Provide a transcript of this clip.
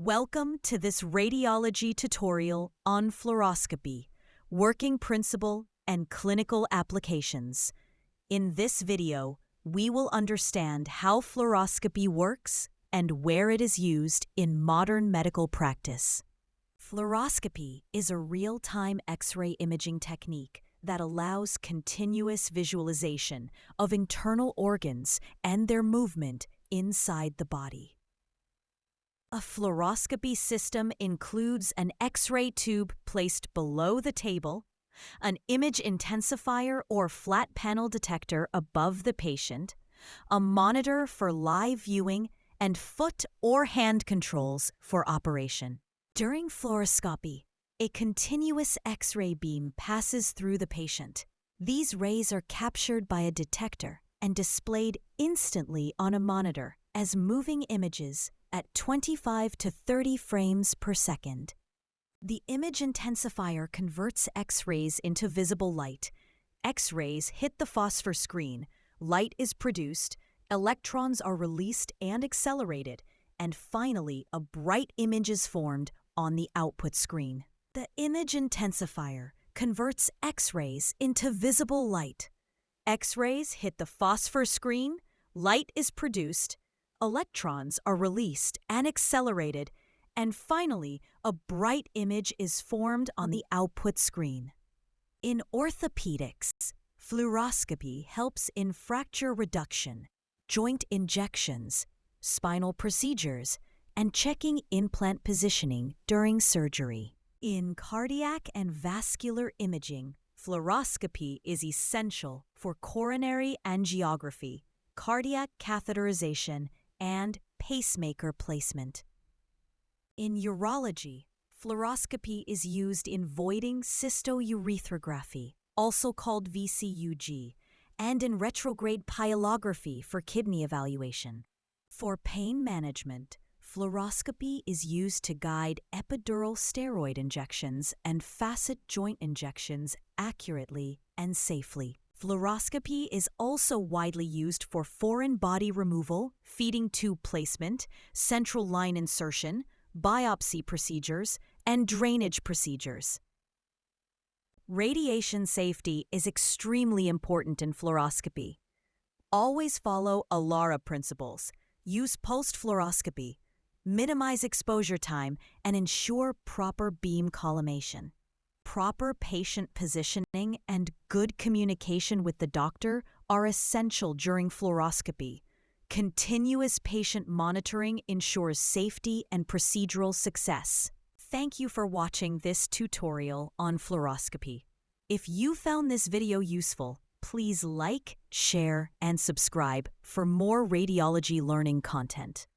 Welcome to this radiology tutorial on fluoroscopy, working principle and clinical applications. In this video, we will understand how fluoroscopy works and where it is used in modern medical practice. Fluoroscopy is a real-time X-ray imaging technique that allows continuous visualization of internal organs and their movement inside the body. A fluoroscopy system includes an X-ray tube placed below the table, an image intensifier or flat panel detector above the patient, a monitor for live viewing, and foot or hand controls for operation. During fluoroscopy, a continuous X-ray beam passes through the patient. These rays are captured by a detector and displayed instantly on a monitor as moving images at 25 to 30 frames per second. The image intensifier converts X-rays into visible light. X-rays hit the phosphor screen, light is produced, electrons are released and accelerated, and finally a bright image is formed on the output screen. The image intensifier converts X-rays into visible light. X-rays hit the phosphor screen, light is produced, electrons are released and accelerated, and finally, a bright image is formed on the output screen. In orthopedics, fluoroscopy helps in fracture reduction, joint injections, spinal procedures, and checking implant positioning during surgery. In cardiac and vascular imaging, fluoroscopy is essential for coronary angiography, cardiac catheterization, and pacemaker placement. In urology, fluoroscopy is used in voiding cystourethropy, also called VCUG, and in retrograde pyelography for kidney evaluation. For pain management, fluoroscopy is used to guide epidural steroid injections and facet joint injections accurately and safely. Fluoroscopy is also widely used for foreign body removal, feeding tube placement, central line insertion, biopsy procedures, and drainage procedures. Radiation safety is extremely important in fluoroscopy. Always follow ALARA principles, use post-fluoroscopy, minimize exposure time, and ensure proper beam collimation. Proper patient positioning and good communication with the doctor are essential during fluoroscopy. Continuous patient monitoring ensures safety and procedural success. Thank you for watching this tutorial on fluoroscopy. If you found this video useful, please like, share, and subscribe for more radiology learning content.